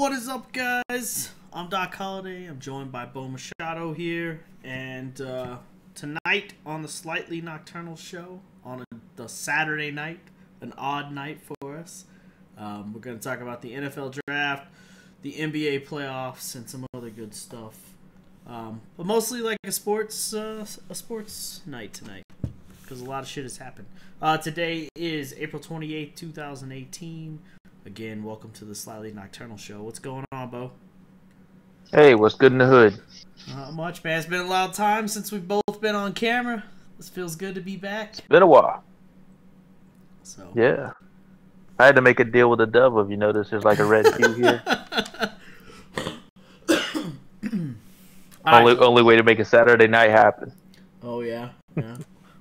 What is up, guys? I'm Doc Holiday. I'm joined by Machado here, and tonight on the Slightly Nocturnal show on the Saturday night, an odd night for us. We're going to talk about the NFL draft, the NBA playoffs, and some other good stuff. But mostly like a sports night tonight, because a lot of shit has happened. Today is April 28th, 2018. Again, welcome to the Slightly Nocturnal show. What's going on, Bo? Hey, what's good in the hood? Not much, man. It's been a long time since we've both been on camera. This feels good to be back. It's been a while. So yeah, I had to make a deal with the devil. If you notice, there's like a red Q here. Only way to make a Saturday night happen. Oh yeah.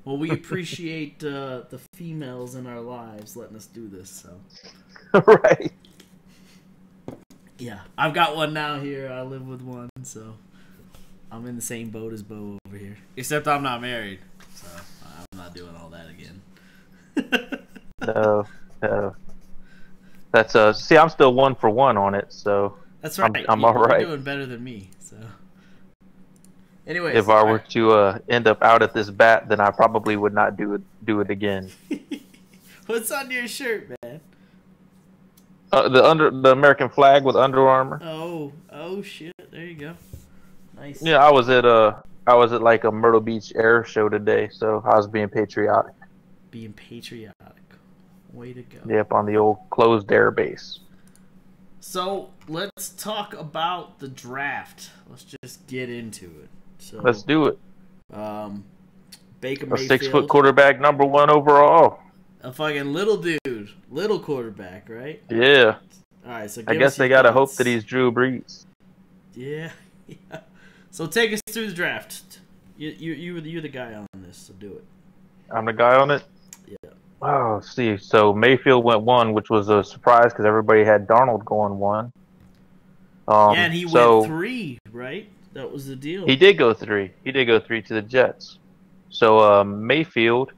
Well, we appreciate the females in our lives letting us do this. So. Right. Yeah, I've got one now here. I live with one, so I'm in the same boat as Bo over here. Except I'm not married, so I'm not doing all that again. No. That's see, I'm still 1 for 1 on it, so that's right. I'm all right. You're doing better than me. So, anyways, if I were to end up out at this bat, then I probably would not do it again. What's on your shirt, man? The American flag with Under Armour. Oh shit! There you go. Nice. Yeah, I was at like a Myrtle Beach air show today, so I was being patriotic. Being patriotic. Way to go. Yep, on the old closed air base. So let's talk about the draft. Let's just get into it. So let's do it. Baker a Mayfield, 6-foot quarterback, #1 overall. A fucking little dude, little quarterback, right? Yeah. All right, so I guess they gotta hope that he's Drew Brees. Yeah. So take us through the draft. You're the guy on this, so do it. I'm the guy on it. Yeah. Oh, let's see. So Mayfield went 1, which was a surprise because everybody had Darnold going 1. Yeah, and he went 3, right? That was the deal. He did go 3. He did go 3 to the Jets. So Mayfield,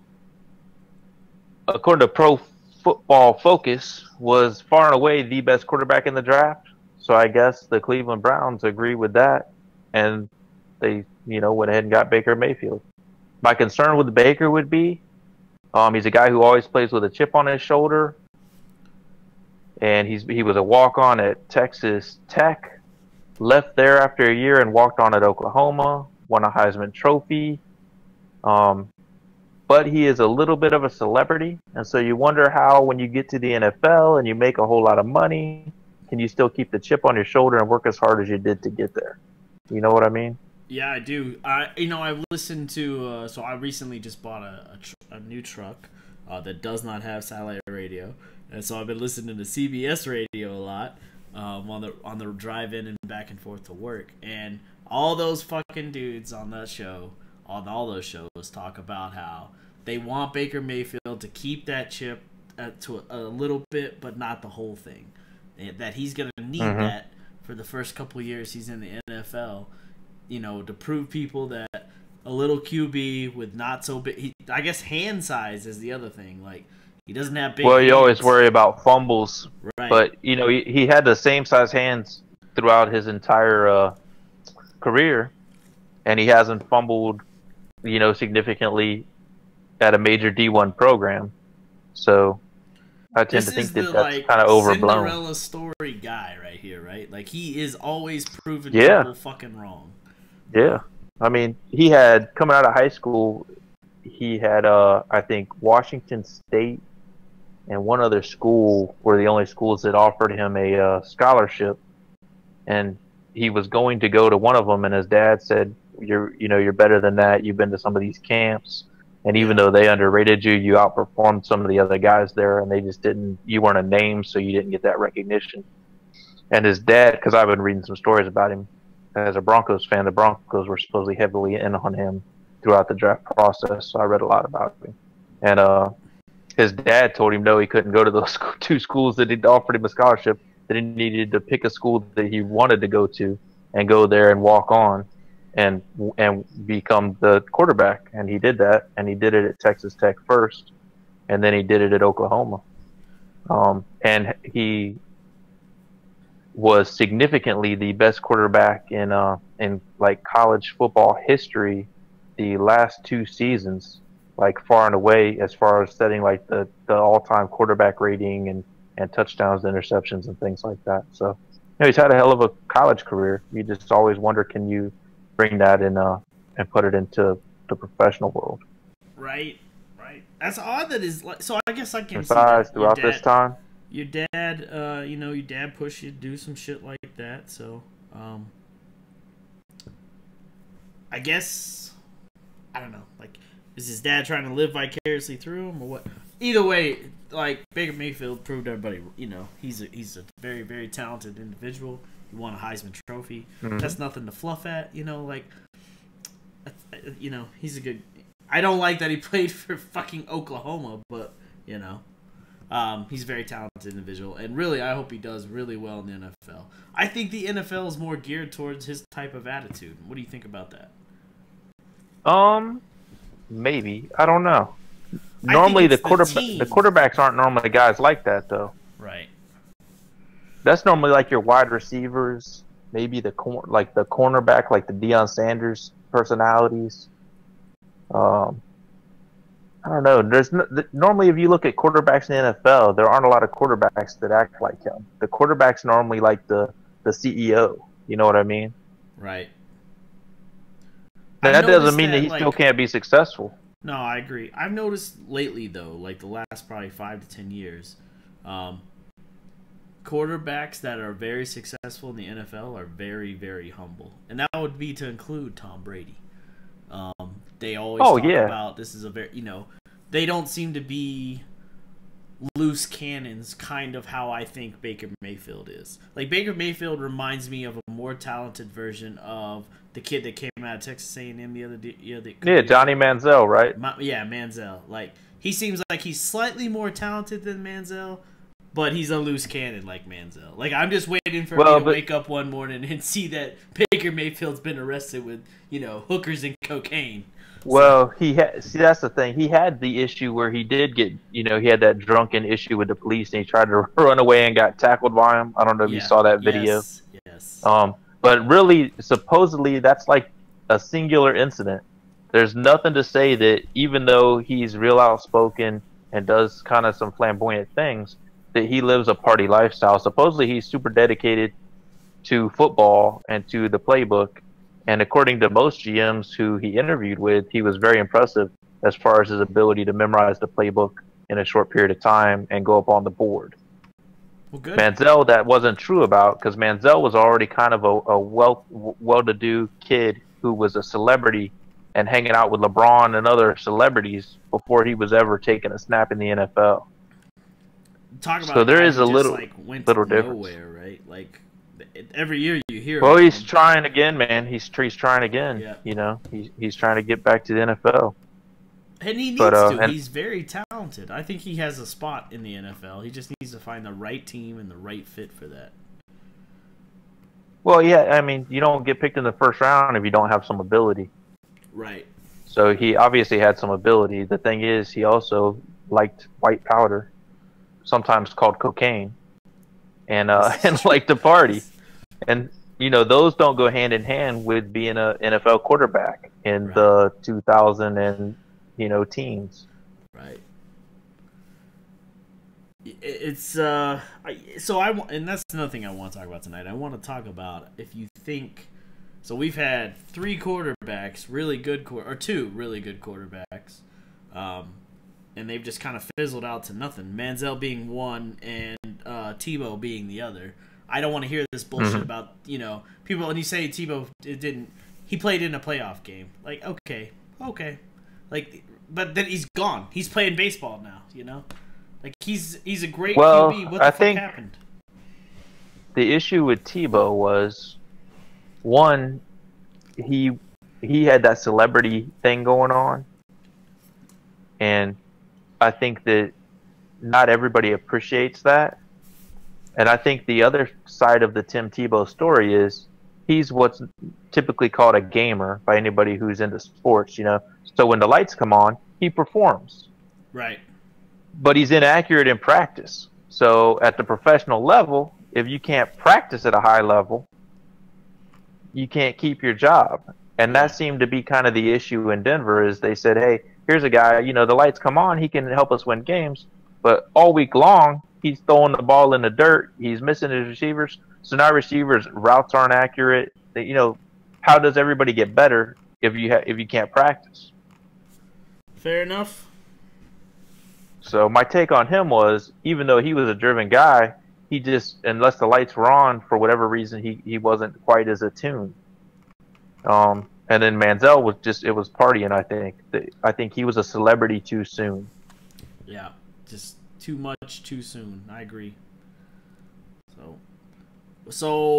according to Pro Football Focus, was far and away the best quarterback in the draft. So I guess the Cleveland Browns agree with that, and they, went ahead and got Baker Mayfield. My concern with Baker would be, he's a guy who always plays with a chip on his shoulder, and he was a walk-on at Texas Tech, left there after a year and walked on at Oklahoma, won a Heisman Trophy. But he is a little bit of a celebrity, and so you wonder how, when you get to the NFL and you make a whole lot of money, can you still keep the chip on your shoulder and work as hard as you did to get there? You know what I mean? Yeah, I do. I've listened to. So I recently just bought a new truck that does not have satellite radio, and so I've been listening to CBS radio a lot on the drive in and back and forth to work, and all those fucking dudes on that show. All those shows talk about how they want Baker Mayfield to keep that chip to a little bit, but not the whole thing. That he's going to need that for the first couple years he's in the NFL, to prove people that a little QB with not so big, I guess hand size is the other thing. Like, he doesn't have big hands. You always worry about fumbles, right? But, he had the same size hands throughout his entire career, and he hasn't fumbled significantly at a major D1 program. So I tend to think that's kind of overblown. Cinderella story guy right here, right? Like, he is always proven people fucking wrong. Yeah. I mean, he had, coming out of high school, he had, I think, Washington State and one other school were the only schools that offered him a scholarship. And he was going to go to one of them, and his dad said, you're better than that. You've been to some of these camps, and even though they underrated you, you outperformed some of the other guys there, and they just didn't. You weren't a name, so you didn't get that recognition. And his dad, because I've been reading some stories about him as a Broncos fan, the Broncos were supposedly heavily in on him throughout the draft process. So I read a lot about him, and his dad told him no, he couldn't go to those 2 schools that had offered him a scholarship. That he needed to pick a school that he wanted to go to and go there and walk on and become the quarterback. And he did that, and he did it at Texas Tech first, and then he did it at Oklahoma. And he was significantly the best quarterback in like college football history the last 2 seasons, like far and away as far as setting like the all-time quarterback rating and touchdowns, interceptions, and things like that. So, you know, he's had a hell of a college career. You just always wonder, can you bring that in and put it into the professional world? Right, right. That's odd that is like. So I guess I can Besides, see that. throughout this time, Your dad, you know, your dad pushed you to do some shit like that. So, I guess I don't know. Like, is his dad trying to live vicariously through him, or what? Either way, like Baker Mayfield proved everybody, you know, he's a very, very talented individual. He won a Heisman Trophy. Mm-hmm. That's nothing to fluff at, you know. Like, you know, he's a good. I don't like that he played for fucking Oklahoma, but you know, he's a very talented individual, and really, I hope he does really well in the NFL. I think the NFL is more geared towards his type of attitude. What do you think about that? Maybe, I don't know. Normally, the quarterbacks aren't normally guys like that, though. Right. That's normally like your wide receivers, maybe the cornerback, like the Deion Sanders personalities. I don't know. Normally, if you look at quarterbacks in the NFL, there aren't a lot of quarterbacks that act like him. The quarterback's normally like the CEO. You know what I mean? Right. Now, that doesn't mean that he still can't be successful. No, I agree. I've noticed lately, though, like the last probably 5 to 10 years, quarterbacks that are very successful in the NFL are very, very humble, and that would be to include Tom Brady. They always talk about this is a very, you know, they don't seem to be loose cannons, kind of how I think Baker Mayfield is. Like, Baker Mayfield reminds me of a more talented version of the kid that came out of Texas A&M the other day. Yeah, Johnny Manziel, right? Yeah, Manziel. Like, he seems like he's slightly more talented than Manziel, but he's a loose cannon like Manziel. Like, I'm just waiting for me to wake up one morning and see that Baker Mayfield's been arrested with, you know, hookers and cocaine. Well, see, that's the thing. He had the issue where he did get, you know, he had that drunken issue with the police, and he tried to run away and got tackled by him. I don't know if you saw that video. Yes. But really, supposedly, that's like a singular incident. There's nothing to say that even though he's real outspoken and does kind of some flamboyant things, that he lives a party lifestyle. Supposedly, he's super dedicated to football and to the playbook. And according to most GMs who he interviewed with, he was very impressive as far as his ability to memorize the playbook in a short period of time and go up on the board. Well, good. Manziel, that wasn't true about, because Manziel was already kind of a well-to-do kid who was a celebrity and hanging out with LeBron and other celebrities before he was ever taking a snap in the NFL. Talk about so there is a little difference, nowhere, right? Like, every year you hear. Well, he's trying again, man. He's trying again. Yeah. You know, he's trying to get back to the NFL. And he needs to. He's very talented. I think he has a spot in the NFL. He just needs to find the right team and the right fit for that. Well, yeah. I mean, you don't get picked in the first round if you don't have some ability. Right. So he obviously had some ability. The thing is, he also liked white powder, sometimes called cocaine, and liked to party. And, you know, those don't go hand in hand with being an NFL quarterback in the 2000 and, you know, teens. Right. It's and that's another thing I want to talk about tonight. I want to talk about if you think. So we've had 3 quarterbacks, really good or 2 really good quarterbacks, and they've just kind of fizzled out to nothing. Manziel being one, and Tebow being the other. I don't want to hear this bullshit about, you know, people when you say Tebow he played in a playoff game. Like, okay. Like, but then he's gone. He's playing baseball now, you know? Like, he's a great QB. What the fuck happened? The issue with Tebow was, one, he had that celebrity thing going on. And I think that not everybody appreciates that. And I think the other side of the Tim Tebow story is he's what's typically called a gamer by anybody who's into sports, you know. So when the lights come on, he performs. Right. But he's inaccurate in practice. So at the professional level, if you can't practice at a high level, you can't keep your job. And that seemed to be kind of the issue in Denver is they said, hey, here's a guy, you know, the lights come on, he can help us win games. But all week long, he's throwing the ball in the dirt. He's missing his receivers. So now receivers' routes aren't accurate. You know, how does everybody get better if you can't practice? Fair enough. So my take on him was, even though he was a driven guy, he just, unless the lights were on, for whatever reason, he wasn't quite as attuned. And then Manziel was just, it was partying, I think. I think he was a celebrity too soon. Yeah, just too much too soon. I agree. So.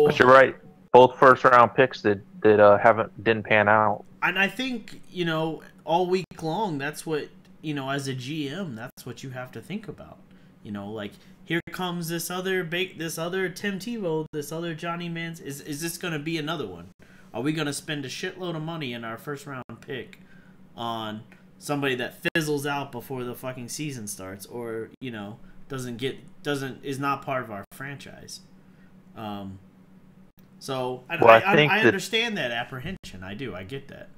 But you're right. Both first-round picks didn't pan out. And I think, you know, all week long, that's what, you know, as a GM, that's what you have to think about. You know, like, here comes this other Tim Tebow, this other Johnny Mans. Is this going to be another one? Are we going to spend a shitload of money in our first-round pick on somebody that fizzles out before the fucking season starts, or, you know, is not part of our franchise? So I understand that apprehension. I do. I get that.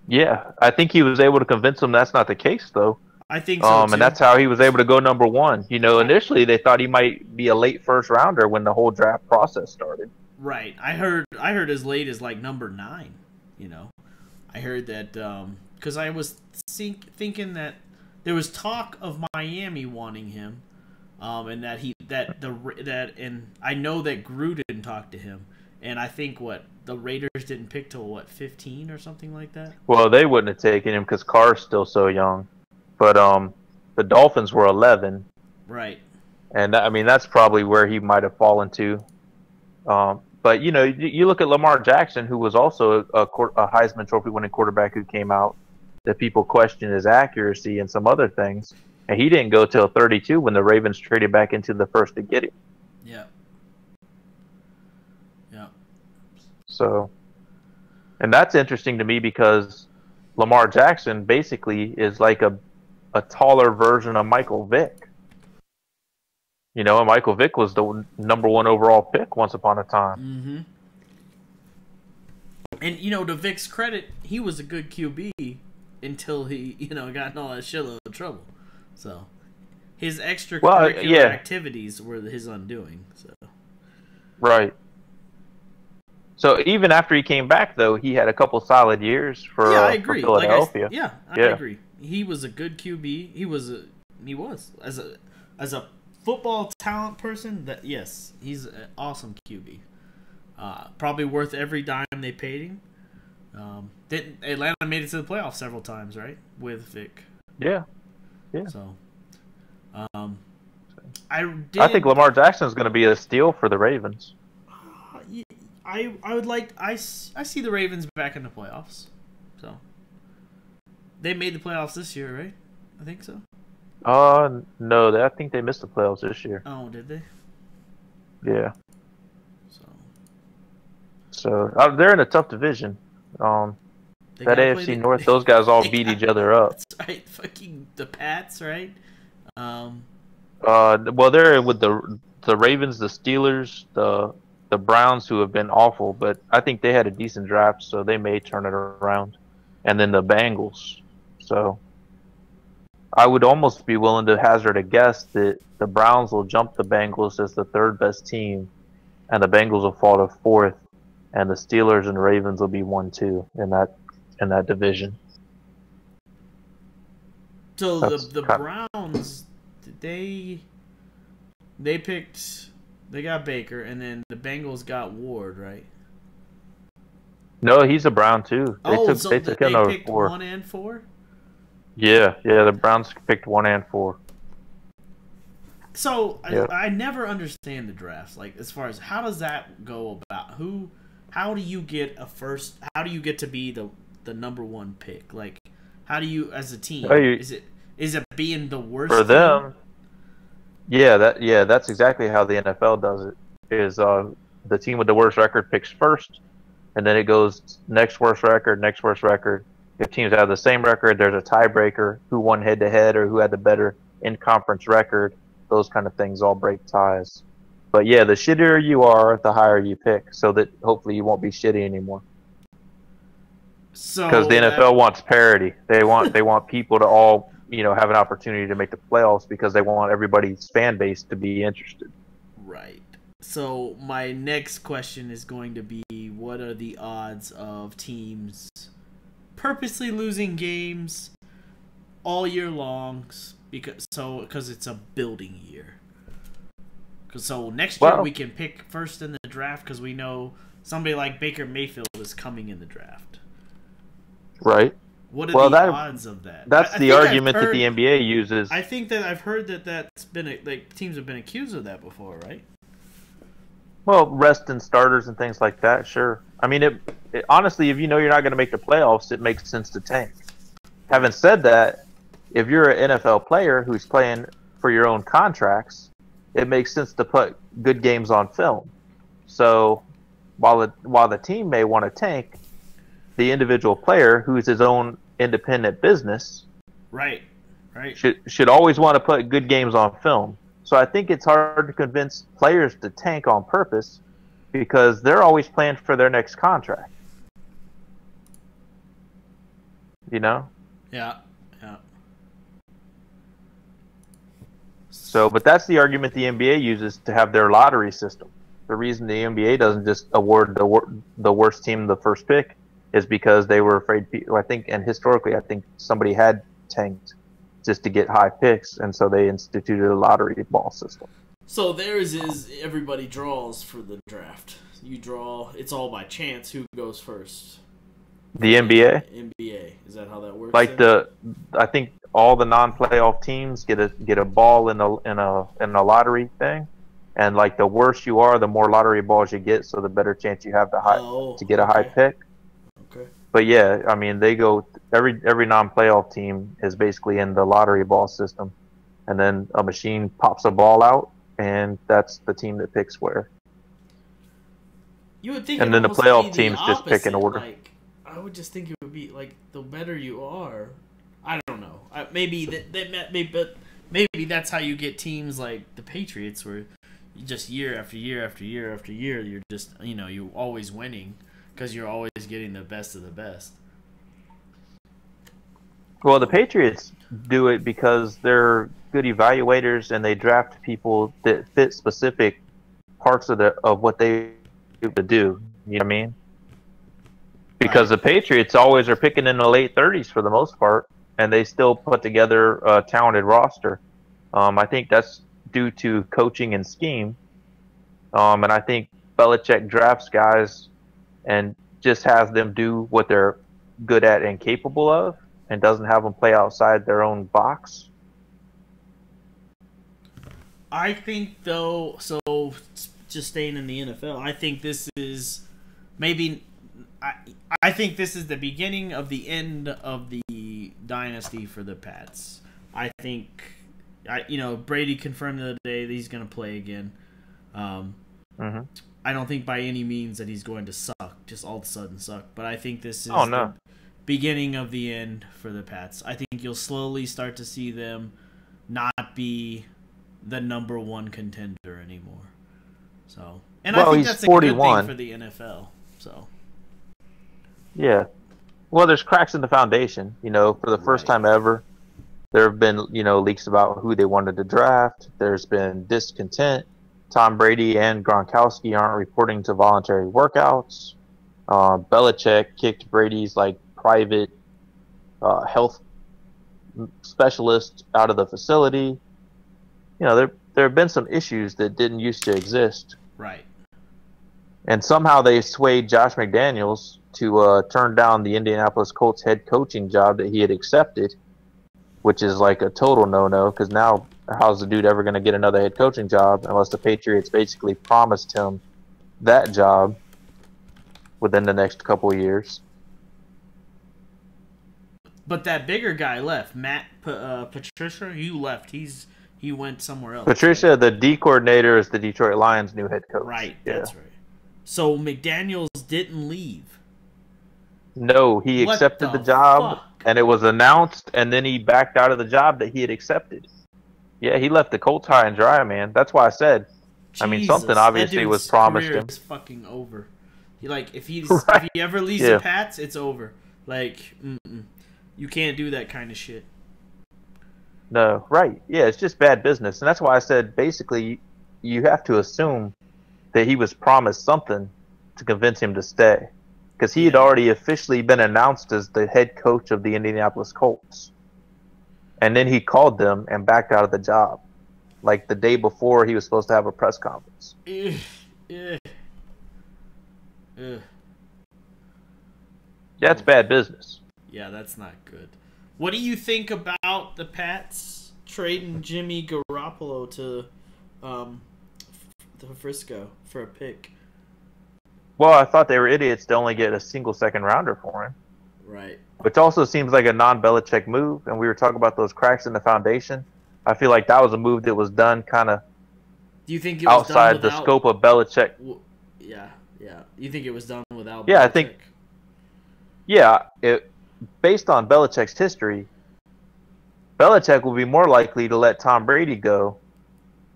Yeah, I think he was able to convince them that's not the case, though. I think so too. And that's how he was able to go number one. You know, initially they thought he might be a late first rounder when the whole draft process started. Right. I heard as late as like number 9. You know, I heard that because I was thinking that there was talk of Miami wanting him, and and I know that Gruden talked to him, and I think the Raiders didn't pick till 15 or something like that. Well, they wouldn't have taken him because Carr's still so young, but the Dolphins were 11, right? And I mean that's probably where he might have fallen to. But you know, you look at Lamar Jackson, who was also a Heisman Trophy winning quarterback who came out that people question his accuracy and some other things, and he didn't go till 32 when the Ravens traded back into the first to get him. Yeah. Yeah. So, and that's interesting to me because Lamar Jackson basically is like a taller version of Michael Vick. You know, and Michael Vick was the number 1 overall pick once upon a time. Mm-hmm. And, you know, to Vick's credit, he was a good QB until he, you know, got in all that shitload of trouble. So, his extracurricular activities were his undoing. So, right. So, even after he came back, though, he had a couple solid years for Philadelphia. I agree. He was a good QB. He was as a football talent person, yes, he's an awesome QB. Probably worth every dime they paid him. Atlanta made it to the playoffs several times, right? With Vic. Yeah. So, I think Lamar Jackson is going to be a steal for the Ravens. I see the Ravens back in the playoffs. So, they made the playoffs this year, right? I think so. No, I think they missed the playoffs this year. Oh, did they? Yeah. So they're in a tough division. That AFC North, those guys all beat each other up. That's right. Fucking the Pats, right? Well, they're with the Ravens, the Steelers, the Browns, who have been awful, but I think they had a decent draft, so they may turn it around. And then the Bengals. So I would almost be willing to hazard a guess that the Browns will jump the Bengals as the 3rd best team, and the Bengals will fall to 4th, and the Steelers and Ravens will be 1-2 in that division. So the Browns, they got Baker, and then the Bengals got Ward, right? No, he's a Brown too. They took him over 4. 1 and 4. Yeah, the Browns picked 1 and 4. So I never understand the drafts. Like, as far as how does that go about? How do you get to be the number 1 pick? Like, how do you, as a team, is it being the worst for them? Team? Yeah, that's exactly how the NFL does it. Is the team with the worst record picks first, and then it goes next worst record. If teams have the same record, there's a tiebreaker, who won head-to-head or who had the better in-conference record. Those kind of things all break ties. But yeah, the shittier you are, the higher you pick, so that hopefully you won't be shitty anymore. So Because the NFL wants parity. They want people to all have an opportunity to make the playoffs because they want everybody's fan base to be interested. Right. So my next question is going to be, what are the odds of teams purposely losing games all year long because it's a building year? So next year we can pick first in the draft because we know somebody like Baker Mayfield is coming in the draft. Right. What are the odds of that? That's the argument that the NBA uses. I think that I've heard that's been teams have been accused of that before, right? Well, rest in starters and things like that, sure. I mean, it honestly, if you know you're not going to make the playoffs, it makes sense to tank. Having said that, if you're an NFL player who's playing for your own contracts, it makes sense to put good games on film. So while the team may want to tank, the individual player who's his own independent business, right, should always want to put good games on film. So I think it's hard to convince players to tank on purpose because they're always playing for their next contract. Yeah. So, but that's the argument the NBA uses to have their lottery system. The reason the NBA doesn't just award the worst team the first pick is because they were afraid. I think somebody had tanked just to get high picks, and so they instituted a lottery ball system. So theirs is everybody draws for the draft. You draw. It's all by chance who goes first. The NBA? NBA. Is that how that works? Like I think all the non-playoff teams get a ball in a lottery thing, and like the worse you are, the more lottery balls you get, so the better chance you have to get a high pick. Okay. But yeah, I mean they go every non-playoff team is basically in the lottery ball system, and then a machine pops a ball out, and that's the team that picks where. You would think, and then the playoff teams just pick an order. Like, I would just think it would be like the better you are. I don't know. Maybe that's how you get teams like the Patriots, where you just year after year after year after year, you're just you're always winning because you're always getting the best of the best. Well, the Patriots do it because they're good evaluators and they draft people that fit specific parts of what they do. You know what I mean? Because the Patriots always are picking in the late 30s for the most part, and they still put together a talented roster. I think that's due to coaching and scheme. And I think Belichick drafts guys and just has them do what they're good at and capable of, and doesn't have them play outside their own box. I think, though, so just staying in the NFL, I think this is maybe... I think this is the beginning of the end of the dynasty for the Pats. I think, Brady confirmed the other day that he's going to play again. I don't think by any means that he's going to suck, just all of a sudden suck. But I think this is the beginning of the end for the Pats. I think you'll slowly start to see them not be the number one contender anymore. So, and I think that's a 41. Good thing for the NFL. So. Yeah. Well, there's cracks in the foundation. For the first time ever, there have been, leaks about who they wanted to draft. There's been discontent. Tom Brady and Gronkowski aren't reporting to voluntary workouts. Belichick kicked Brady's private health specialist out of the facility. There have been some issues that didn't used to exist. Right. And somehow they swayed Josh McDaniels to turn down the Indianapolis Colts head coaching job that he had accepted, which is like a total no-no, because now how's the dude ever going to get another head coaching job unless the Patriots basically promised him that job within the next couple of years? But that bigger guy left. Matt Patricia, he left. He went somewhere else. Patricia, right? The D coordinator, is the Detroit Lions' new head coach. Right, that's right. So McDaniels didn't leave. No, he accepted the job, and it was announced, and then he backed out of the job that he had accepted. Yeah, he left the Colts high and dry, man. That's why I said I mean, Jesus, something obviously was promised career him. is fucking over. If Right. if he ever leaves the Pats, it's over. Like, you can't do that kind of shit. No, right. Yeah, it's just bad business. And that's why I said basically you have to assume that he was promised something to convince him to stay. Because he had already officially been announced as the head coach of the Indianapolis Colts. And then he called them and backed out of the job. Like the day before he was supposed to have a press conference. That's bad business. Yeah, that's not good. What do you think about the Pats trading Jimmy Garoppolo to Frisco for a pick? Well, I thought they were idiots to only get a single second rounder for him. Right. Which also seems like a non-Belichick move. And we were talking about those cracks in the foundation. I feel like that was a move that was done kind of outside the scope of Belichick. Yeah. You think it was done without Belichick? Yeah, I think. Yeah, based on Belichick's history, Belichick will be more likely to let Tom Brady go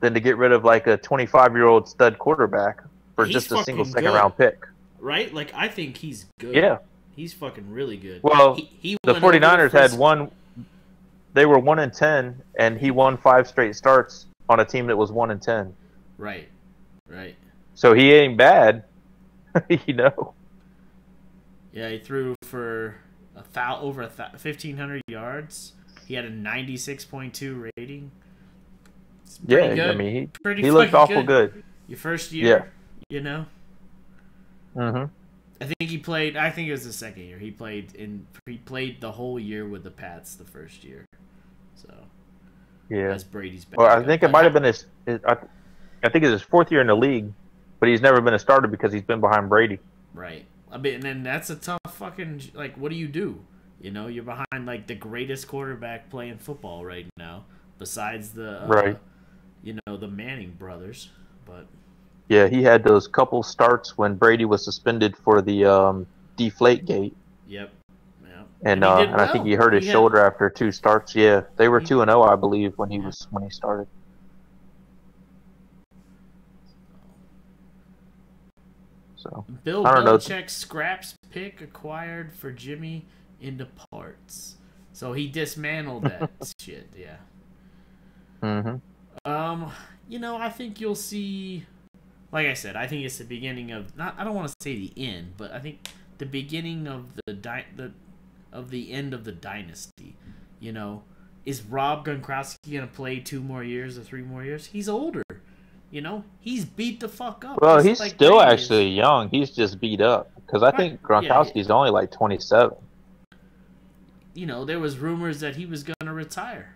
than to get rid of like a 25-year-old stud quarterback for just a single second-round pick. Right? Like, I think he's good. Yeah. He's fucking really good. Well, the 49ers had one. They were 1-10, and he won 5 straight starts on a team that was 1-10. Right. So he ain't bad, you know. Yeah, he threw for over 1,500 yards. He had a 96.2 rating. Yeah, good. I mean, he looked awful good. Your first year, you know. Mm-hmm. I think he played. I think it was the second year. He played the whole year with the Pats the first year. So yeah, that's Brady's backup. Well, I think it might have been his. I think it's his 4th year in the league, but he's never been a starter because he's been behind Brady. Right. I mean, and then that's a tough fucking what do you do? You know, you're behind like the greatest quarterback playing football right now, besides the the Manning brothers. But yeah, he had those couple starts when Brady was suspended for the deflate gate. Yep. Yeah. And I think he hurt his shoulder after 2 starts. Yeah, they were 2-0, I believe, when he started. So Bill Belichick scraps pick acquired for Jimmy into parts. So he dismantled that shit. Yeah. Mm-hmm. I think you'll see. Like I said, I think it's the beginning of I don't want to say the end, but I think the beginning of the end of the dynasty. You know, is Rob Gronkowski gonna play 2 more years or 3 more years? He's older. You know, he's beat the fuck up. Well, he's still actually young. He's just beat up because I think Gronkowski's only like 27. You know, there was rumors that he was gonna retire.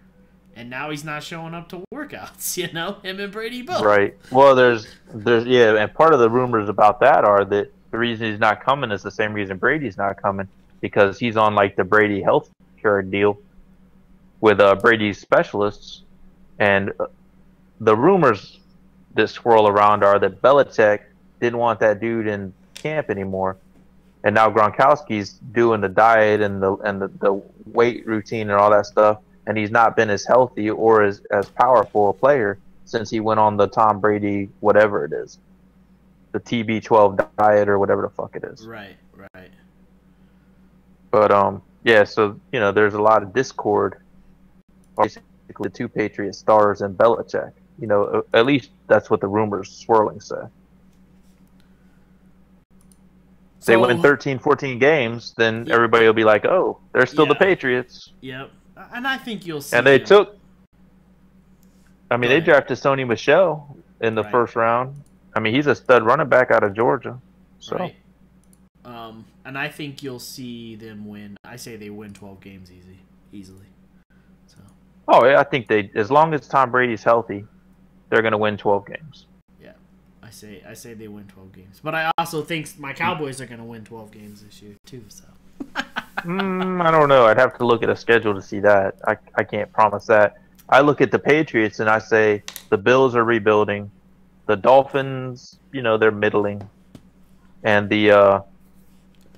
And now he's not showing up to workouts, you know? Him and Brady both. Right. Well, there's and part of the rumors about that are that the reason he's not coming is the same reason Brady's not coming, because he's on like the Brady health care deal with Brady's specialists, and the rumors that swirl around are that Belichick didn't want that dude in camp anymore, and now Gronkowski's doing the diet and the weight routine and all that stuff. And he's not been as healthy or as powerful a player since he went on the Tom Brady, whatever it is, the TB12 diet or whatever the fuck it is. Right. But yeah, so there's a lot of discord. Basically, the 2 Patriot stars and Belichick. At least that's what the rumors swirling say. If they win 13, 14 games, then everybody will be like, "Oh, they're still the Patriots." Yep. And I think you'll see. And they took. I mean, they drafted Sony Michel in the first round. I mean, he's a stud running back out of Georgia. So. Right. And I think you'll see them win. I say they win 12 games easily. So. Oh yeah, I think as long as Tom Brady's healthy, they're going to win 12 games. Yeah, I say they win 12 games. But I also think my Cowboys are going to win 12 games this year too. So. I don't know. I'd have to look at a schedule to see that. I can't promise that. I look at the Patriots and I say the Bills are rebuilding, the Dolphins, they're middling, and the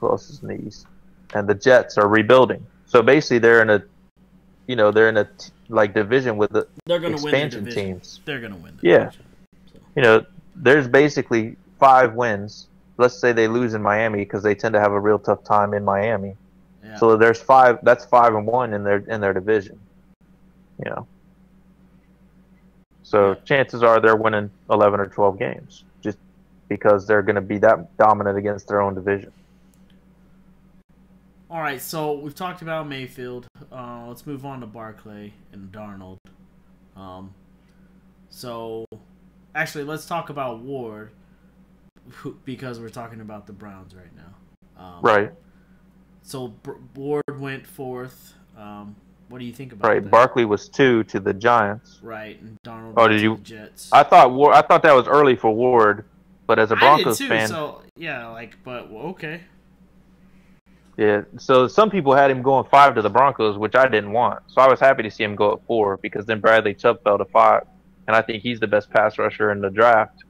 who else is in the East? And the Jets are rebuilding. So basically, they're in a like division with the expansion teams. They're gonna win. Yeah. there's basically 5 wins. Let's say they lose in Miami because they tend to have a real tough time in Miami. Yeah. So there's 5. That's 5-1 in their division. So chances are they're winning 11 or 12 games just because they're going to be that dominant against their own division. All right, so we've talked about Mayfield. Let's move on to Barkley and Darnold. So, actually, let's talk about Ward because we're talking about the Browns right now. Right. So Ward went 4th. What do you think about that? Barkley was 2 to the Giants. Right, and Darnold went to the Jets. I thought that was early for Ward, but as a Broncos fan, so yeah, but okay. Yeah, so some people had him going 5 to the Broncos, which I didn't want. So I was happy to see him go at 4 because then Bradley Chubb fell to 5, and I think he's the best pass rusher in the draft.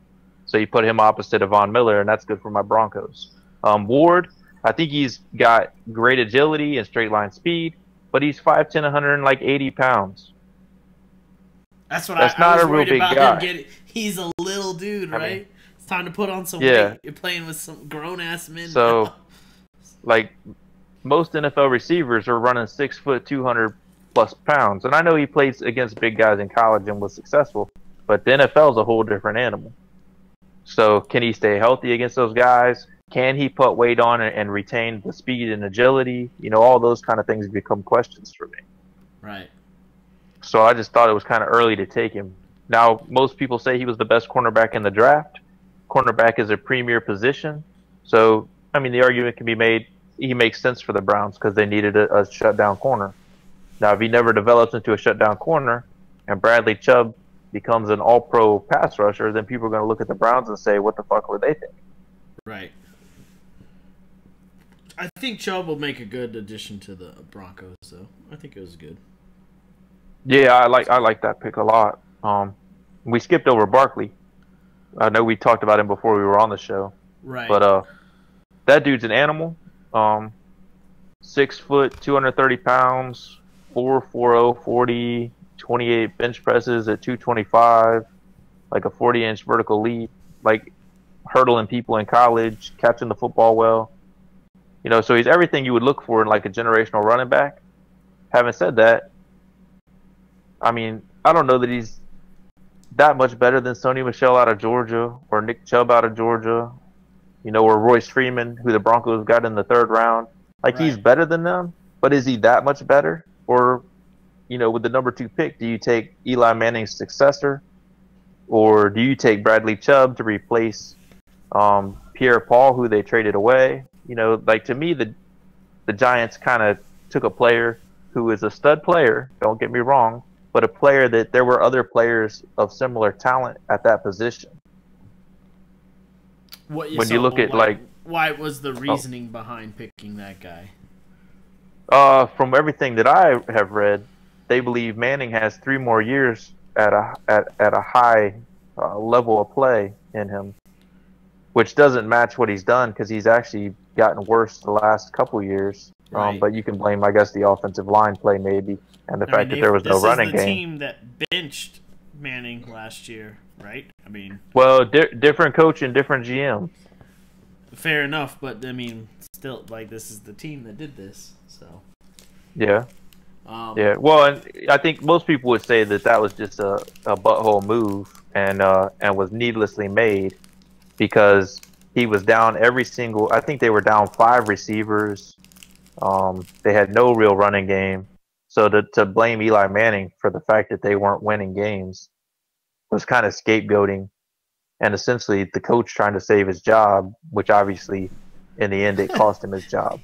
So you put him opposite of Von Miller, and that's good for my Broncos. Ward, I think he's got great agility and straight line speed, but he's 5'10", 180 pounds. That's what that's I not was a real worried big about guy. Him getting. He's a little dude, right? I mean, it's time to put on some weight. You're playing with some grown ass men. So, like most NFL receivers are running 6 foot, 200 plus pounds, and I know he plays against big guys in college and was successful, but the NFL is a whole different animal. So, can he stay healthy against those guys? Can he put weight on and retain the speed and agility? All those kind of things become questions for me. Right. So I just thought it was kind of early to take him. Now, most people say he was the best cornerback in the draft. Cornerback is a premier position. So, I mean, the argument can be made he makes sense for the Browns because they needed a shutdown corner. Now, if he never develops into a shutdown corner and Bradley Chubb becomes an all-pro pass rusher, then people are going to look at the Browns and say, what the fuck were they thinking? Right. I think Chubb will make a good addition to the Broncos, so I think it was good. Yeah, I like that pick a lot. We skipped over Barkley. I know we talked about him before we were on the show. Right. But that dude's an animal. 6 foot, 230 pounds, 4'4", 40, 28 bench presses at 225, like a 40-inch vertical leap, like hurdling people in college, catching the football well. So he's everything you would look for in like a generational running back. Having said that, I mean, I don't know that he's that much better than Sony Michel out of Georgia or Nick Chubb out of Georgia, or Royce Freeman, who the Broncos got in the 3rd round. Like, right. He's better than them, but is he that much better? Or, with the number 2 pick, do you take Eli Manning's successor? Or do you take Bradley Chubb to replace Pierre Paul, who they traded away? Like, to me, the Giants kind of took a player who is a stud player, don't get me wrong, but a player that there were other players of similar talent at that position. When you look at, why was the reasoning behind picking that guy? From everything that I have read, they believe Manning has 3 more years at a high level of play in him, which doesn't match what he's done because he's actually gotten worse the last couple of years. Right. But you can blame, I guess, the offensive line play maybe, and the fact that there was no running game. This is the team that benched Manning last year, right? I mean, well, different coach and different GM. Fair enough, but I mean, still, like, this is the team that did this, so. Yeah. Yeah. Well, and I think most people would say that was just a butthole move and was needlessly made because he was down every single. I think they were down 5 receivers. They had no real running game. So to blame Eli Manning for the fact that they weren't winning games was kind of scapegoating. And essentially the coach trying to save his job, which obviously in the end it cost him his job.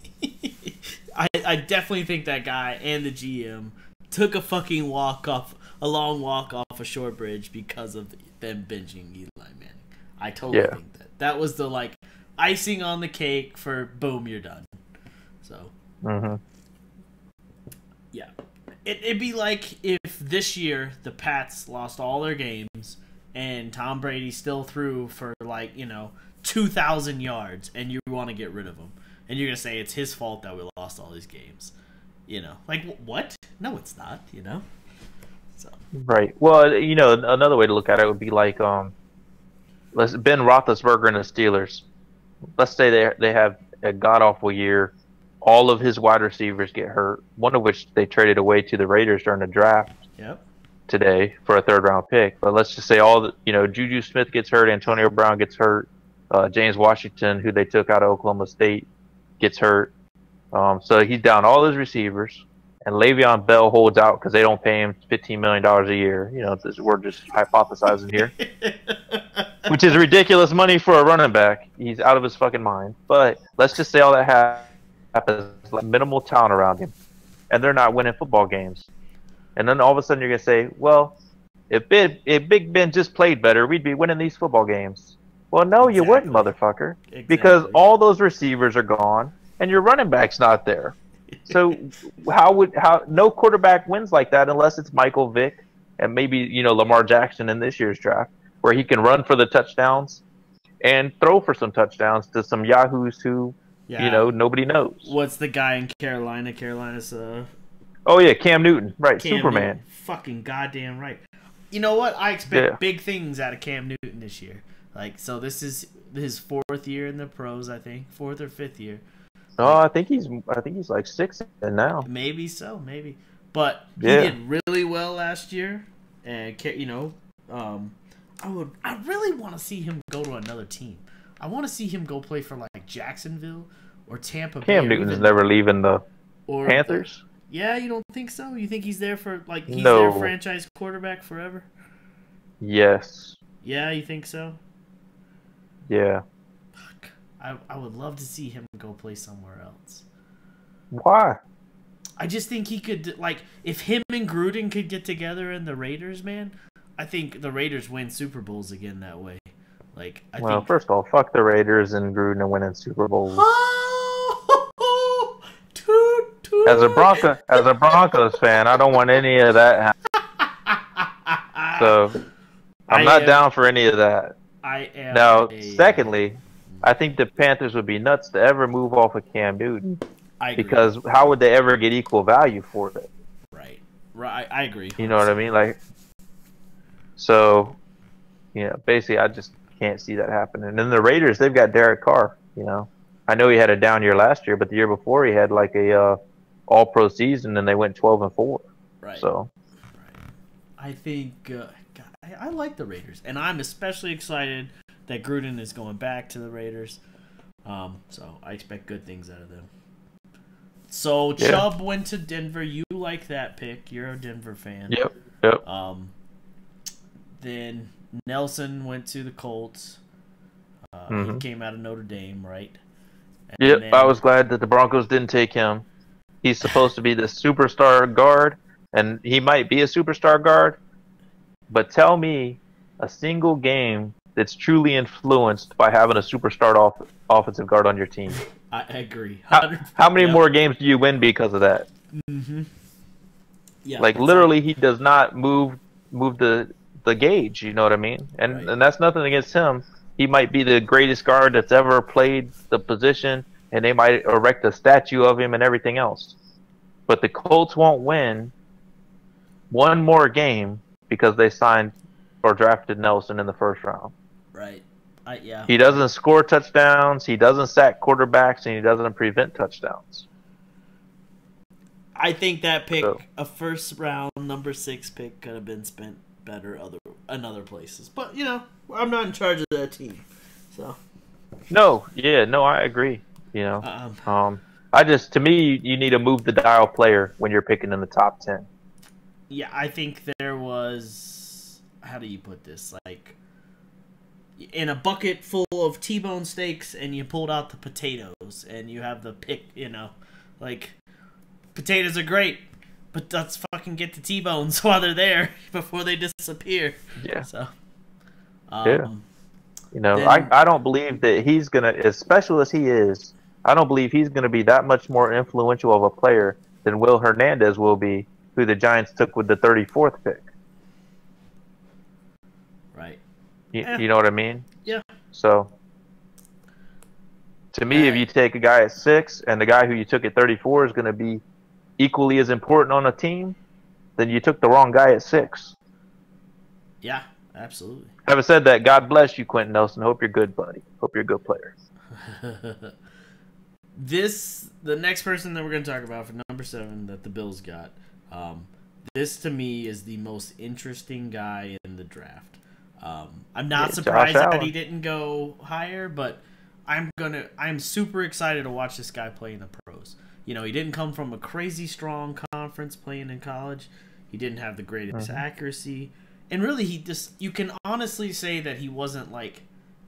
I definitely think that guy and the GM took a fucking a long walk off a short bridge because of them benching Eli Manning. I totally think that. That was the icing on the cake for boom, you're done. So, yeah. It'd be like if this year the Pats lost all their games and Tom Brady still threw for 2,000 yards and you want to get rid of him. And you're going to say it's his fault that we lost all these games. What? No, it's not, So. Right. Well, another way to look at it would be like Ben Roethlisberger and the Steelers. Let's say they have a god awful year. All of his wide receivers get hurt. One of which they traded away to the Raiders during the draft. Yep. Today for a third-round pick. But let's just say Juju Smith gets hurt, Antonio Brown gets hurt, James Washington, who they took out of Oklahoma State, gets hurt. So he's down all his receivers, and Le'Veon Bell holds out because they don't pay him $15 million a year. We're just hypothesizing here, which is ridiculous money for a running back. He's out of his fucking mind. But let's just say all that happens, like minimal talent around him, and they're not winning football games. And then all of a sudden you're going to say, well, if Big Ben just played better, we'd be winning these football games. Well, no, you wouldn't, motherfucker. Exactly. Because all those receivers are gone and your running back's not there. So how no quarterback wins like that unless it's Michael Vick and maybe, Lamar Jackson in this year's draft, where he can run for the touchdowns and throw for some touchdowns to some yahoos who, nobody knows. What's the guy in Carolina? Carolina's Oh, yeah, Cam Newton. Right, Superman. Newton. Fucking goddamn right. You know what? I expect big things out of Cam Newton this year. So this is his 4th year in the pros, I think. 4th or 5th year. Oh, I think he's like 6th now. Maybe so, maybe. But he did really well last year. And, I really want to see him go to another team. I want to see him go play for, Jacksonville or Tampa Bay. Cam Newton's never leaving the Panthers. Yeah, you don't think so? You think he's there for he's their franchise quarterback forever? Yes. Yeah, you think so? Yeah. Fuck. I would love to see him go play somewhere else. Why? I just think he could if him and Gruden could get together in the Raiders, man, I think the Raiders win Super Bowls again that way. First of all, fuck the Raiders and Gruden and winning Super Bowls. As a Broncos fan, I don't want any of that. So I'm not down for any of that. I am. Now, secondly, I think the Panthers would be nuts to ever move off of Cam Newton. I agree. Because how would they ever get equal value for it? Right. I agree. You know what I mean? So, basically, I just can't see that happening. And then the Raiders, they've got Derek Carr. I know he had a down year last year, but the year before he had a all-pro season, and they went 12-4. Right. So, I think I like the Raiders, and I'm especially excited that Gruden is going back to the Raiders. So I expect good things out of them. So Chubb went to Denver. You like that pick? You're a Denver fan. Yep. Then Nelson went to the Colts. He came out of Notre Dame, right? And I was glad that the Broncos didn't take him. He's supposed to be the superstar guard, and he might be a superstar guard, but tell me a single game that's truly influenced by having a superstar offensive guard on your team. I agree. How many more games do you win because of that? Mm-hmm. Yeah. Literally, he does not move the gauge. You know what I mean? And that's nothing against him. He might be the greatest guard that's ever played the position, and they might erect a statue of him and everything else. But the Colts won't win one more game because they signed or drafted Nelson in the first round. Right. He doesn't score touchdowns, he doesn't sack quarterbacks, and he doesn't prevent touchdowns. I think that pick, a first round number 6 pick, could have been spent better in other places. But, I'm not in charge of that team. So. No, I agree. To me, you need to move the dial player when you're picking in the top 10. Yeah, I think there was, how do you put this? In a bucket full of T-bone steaks, and you pulled out the potatoes, and you have the pick, potatoes are great, but let's fucking get the T-bones while they're there before they disappear. Yeah. So. I don't believe that he's gonna, as special as he is, I don't believe he's gonna be that much more influential of a player than Will Hernandez will be, who the Giants took with the 34th pick. Right. You know what I mean? Yeah. So, to me, if you take a guy at 6 and the guy who you took at 34 is going to be equally as important on a team, then you took the wrong guy at 6. Yeah, Absolutely. Having said that, God bless you, Quentin Nelson. Hope you're good, buddy. Hope you're a good player. The next person that we're going to talk about for number 7 that the Bills got, this to me is the most interesting guy in the draft. I'm not surprised that he didn't go higher, but I'm super excited to watch this guy play in the pros. You know, he didn't come from a crazy strong conference playing in college. He didn't have the greatest accuracy. And really, you can honestly say that he wasn't, like,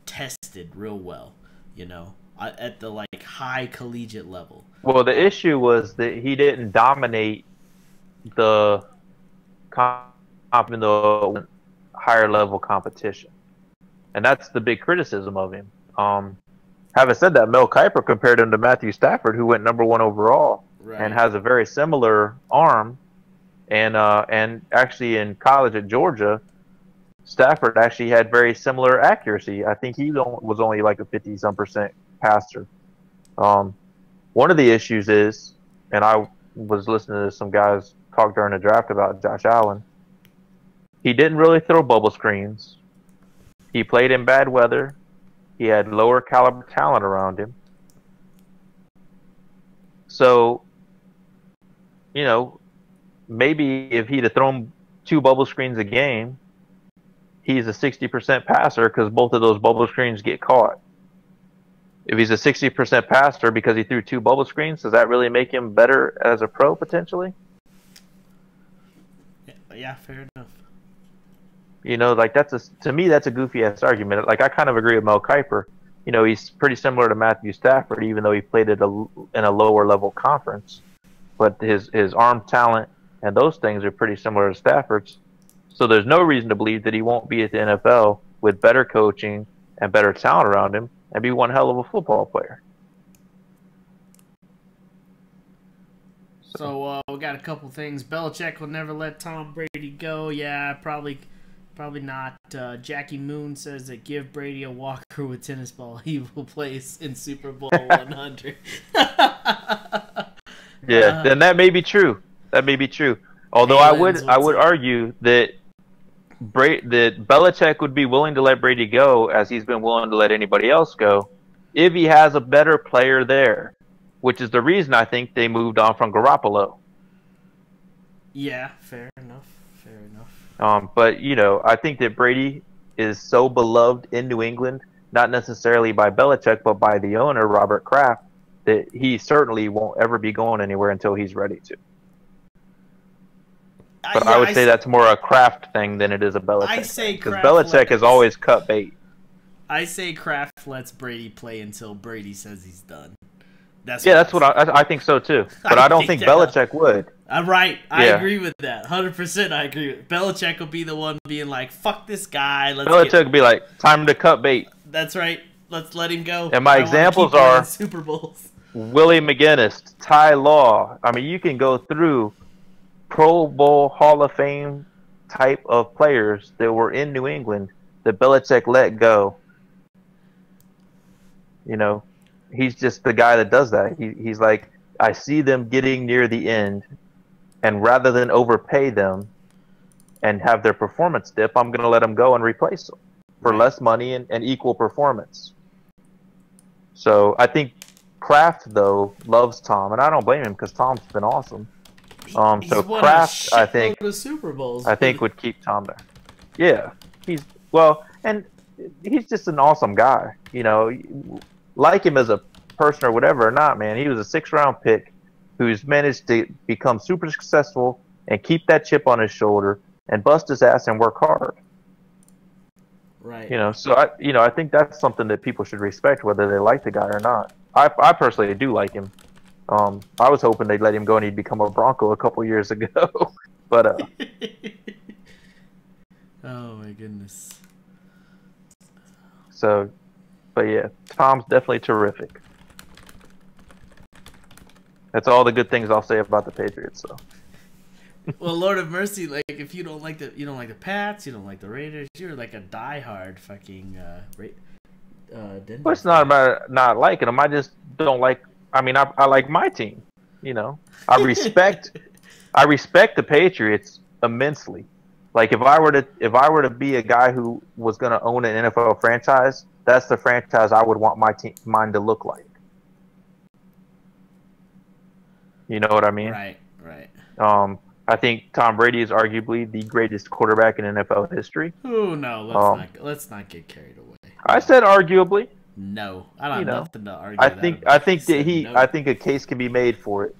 tested real well, you know, at the, like, high collegiate level. Well, the issue was that he didn't dominate the higher level competition. And that's the big criticism of him. Having said that, Mel Kiper compared him to Matthew Stafford, who went number 1 overall and has a very similar arm. And actually in college at Georgia, Stafford actually had very similar accuracy. I think he was only like a 50-some% passer. One of the issues is, and I was listening to some guys talk during the draft about Josh Allen, he didn't really throw bubble screens. He played in bad weather. He had lower caliber talent around him. So, you know, maybe if he'd have thrown 2 bubble screens a game, he's a 60% passer because both of those bubble screens get caught. If he's a 60% passer because he threw 2 bubble screens, does that really make him better as a pro potentially? Yeah, fair enough. You know, like to me that's a goofy ass argument. Like I kind of agree with Mel Kiper. You know, he's pretty similar to Matthew Stafford, even though he played in a lower level conference. But his arm talent and those things are pretty similar to Stafford's. So there's no reason to believe that he won't be at the NFL with better coaching and better talent around him and be one hell of a football player. So we got a couple things. Belichick will never let Tom Brady go. Yeah, probably not. Jackie Moon says that give Brady a walker with tennis ball. He will play in Super Bowl 100. Yeah, then that may be true. That may be true. Although I would argue that Belichick would be willing to let Brady go, as he's been willing to let anybody else go, if he has a better player there, which is the reason I think they moved on from Garoppolo. Yeah, fair enough. But you know, I think that Brady is so beloved in New England, not necessarily by Belichick, but by the owner, Robert Kraft, that he certainly won't ever be going anywhere until he's ready to. But I would say that's more a Kraft thing than it is a Belichick thing. Because Belichick has always cut bait. I say Kraft lets Brady play until Brady says he's done. That's what I think so too. But I don't think Belichick would. I'm right. I agree with that. 100% I agree with Belichick will be the one being like, fuck this guy. Belichick will be like, time to cut bait. That's right. Let's let him go. And my examples are Super Bowls. Willie McGinnis, Ty Law. I mean, you can go through Pro Bowl Hall of Fame type of players that were in New England that Belichick let go. You know, he's just the guy that does that. He's like, I see them getting near the end, and rather than overpay them and have their performance dip, I'm going to let them go and replace them for less money and equal performance. So I think Kraft, though, loves Tom, and I don't blame him because Tom's been awesome. So Kraft, I think, Super Bowls, would keep Tom there. Yeah, and he's just an awesome guy. You know, like him as a person or whatever or not, man, he was a 6th-round pick who's managed to become super successful and keep that chip on his shoulder and bust his ass and work hard. Right. You know, so I think that's something that people should respect, whether they like the guy or not. I personally do like him. I was hoping they'd let him go and he'd become a Bronco a couple years ago, but oh my goodness. So, but yeah, Tom's definitely terrific. That's all the good things I'll say about the Patriots. So. Well, Lord of mercy, like if you don't like the Pats, you don't like the Raiders, you're like a diehard fucking Denver. Well, it's not about not liking them. I just don't like. I mean, I like my team. You know, I respect the Patriots immensely. Like if I were to be a guy who was going to own an NFL franchise, that's the franchise I would want mine to look like. You know what I mean? Right, right. I think Tom Brady is arguably the greatest quarterback in NFL history. Oh no, let's not get carried away. I said arguably. No, I don't have nothing to argue. I think a case can be made for it.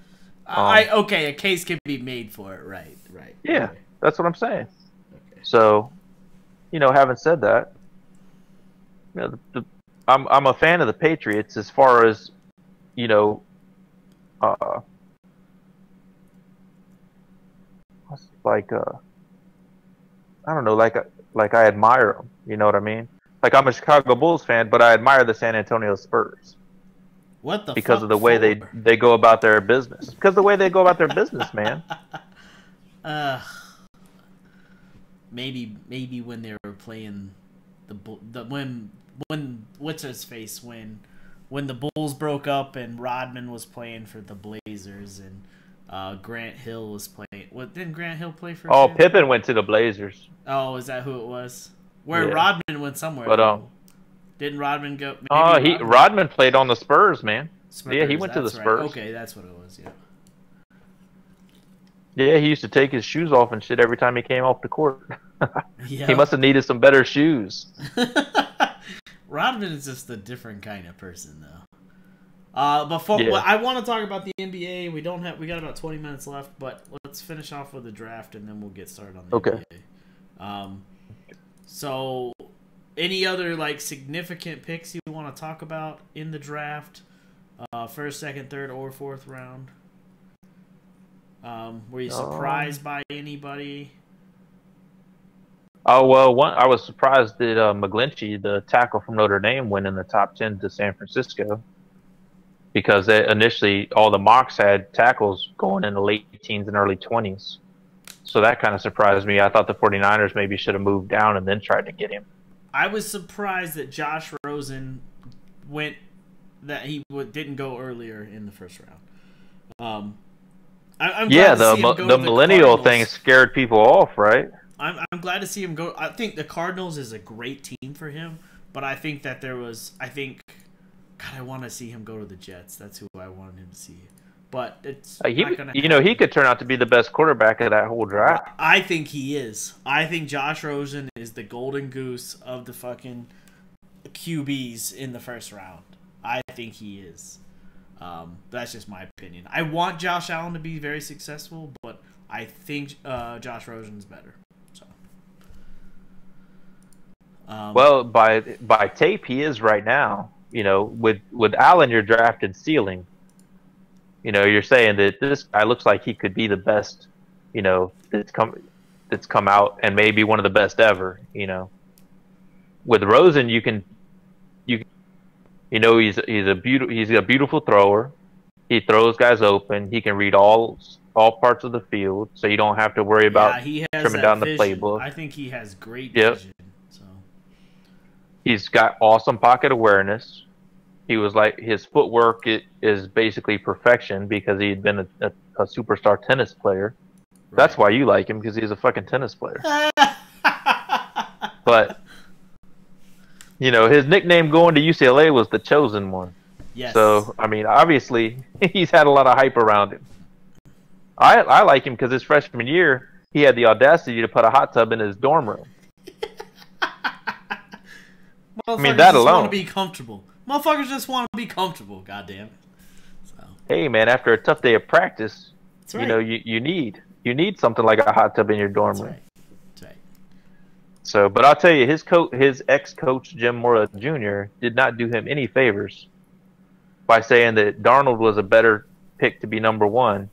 A case can be made for it. Right. Yeah, okay. That's what I'm saying. Okay. So, having said that, I'm a fan of the Patriots as far as, I don't know, like I admire them. You know what I mean? Like I'm a Chicago Bulls fan, but I admire the San Antonio Spurs. What the? Because of the way they go about their business. Because the way they go about their business, man. Maybe when they were playing when what's his face when the Bulls broke up and Rodman was playing for the Blazers and Grant Hill was playing. What didn't Grant Hill play for? Oh, Pippen went to the Blazers. Oh, is that who it was? Where yeah. Rodman went somewhere. But didn't Rodman go? Rodman played on the Spurs, man. Spurs, yeah, he went to the Spurs. Right. Okay, that's what it was. Yeah. Yeah, he used to take his shoes off and shit every time he came off the court. Yeah. He must have needed some better shoes. Rodman is just a different kind of person, though. Before I want to talk about the NBA. We got about 20 minutes left, but let's finish off with the draft and then we'll get started on the NBA. So, any other significant picks you want to talk about in the draft? First, second, third, or fourth round? Were you surprised by anybody? Oh well, I was surprised that McGlinchey, the tackle from Notre Dame, went in the top 10 to San Francisco, because initially all the mocks had tackles going in the late teens and early 20s. So that kind of surprised me. I thought the 49ers maybe should have moved down and then tried to get him. I was surprised that Josh Rosen didn't go earlier in the first round. The millennial thing scared people off, right? I'm glad to see him go. I think the Cardinals is a great team for him, but I think that I want to see him go to the Jets. That's who I wanted him to see. But it's not gonna happen. He could turn out to be the best quarterback of that whole draft. I think he is. I think Josh Rosen is the golden goose of the fucking QBs in the first round. I think he is. That's just my opinion. I want Josh Allen to be very successful, but I think Josh Rosen's better. So, well, by tape, he is right now. With Allen, you're drafted ceiling. You're saying that this guy looks like he could be the best. That's come out and maybe one of the best ever. With Rosen, he's a beautiful thrower. He throws guys open. He can read all parts of the field, so you don't have to worry about trimming down the playbook. I think he has great vision. So he's got awesome pocket awareness. He was his footwork is basically perfection because he had been a superstar tennis player. Right. That's why you like him, because he's a fucking tennis player. But his nickname going to UCLA was the Chosen One. Yes. So, obviously, he's had a lot of hype around him. I like him because his freshman year, he had the audacity to put a hot tub in his dorm room. That alone. Want to be comfortable. Motherfuckers just want to be comfortable, goddamn it. So. Hey, man, after a tough day of practice, that's right. you need something like a hot tub in your dorm room. Right. That's right. So, but I'll tell you, his ex-coach, Jim Mora Jr., did not do him any favors by saying that Darnold was a better pick to be number one,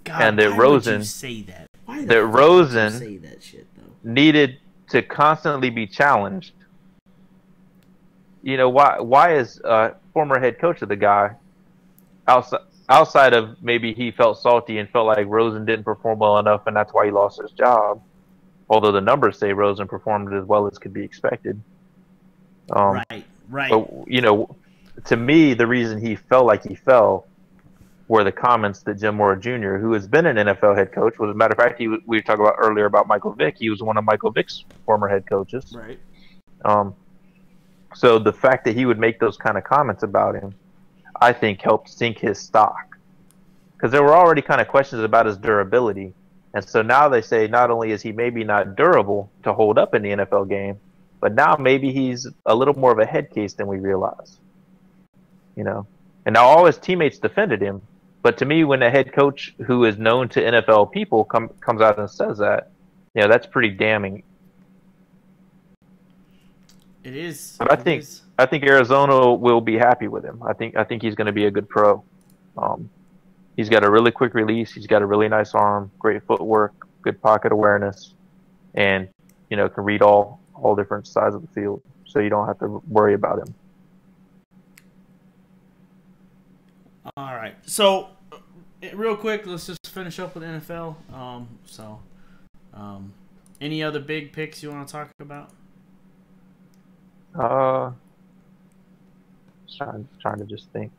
and that Rosen say that? Rosen say that shit, though? Needed to constantly be challenged. Why is former head coach of the guy outside of maybe he felt salty and felt like Rosen didn't perform well enough and that's why he lost his job, although the numbers say Rosen performed as well as could be expected. Right. But to me, the reason he fell like he fell were the comments that Jim Mora Jr., who has been an NFL head coach, was, as a matter of fact, we talked about earlier about Michael Vick. He was one of Michael Vick's former head coaches. Right. So the fact that he would make those kind of comments about him, I think, helped sink his stock. Because there were already kind of questions about his durability. And so now they say not only is he maybe not durable to hold up in the NFL game, but now maybe he's a little more of a head case than we realize. You know? And now all his teammates defended him. But to me, when a head coach who is known to NFL people comes out and says that, you know, that's pretty damning. It is. But I think Arizona will be happy with him. I think he's going to be a good pro. He's got a really quick release. He's got a really nice arm, great footwork, good pocket awareness, and you know, can read all different sides of the field. So you don't have to worry about him. All right. So, real quick, let's just finish up with NFL. Any other big picks you want to talk about? Trying to just think.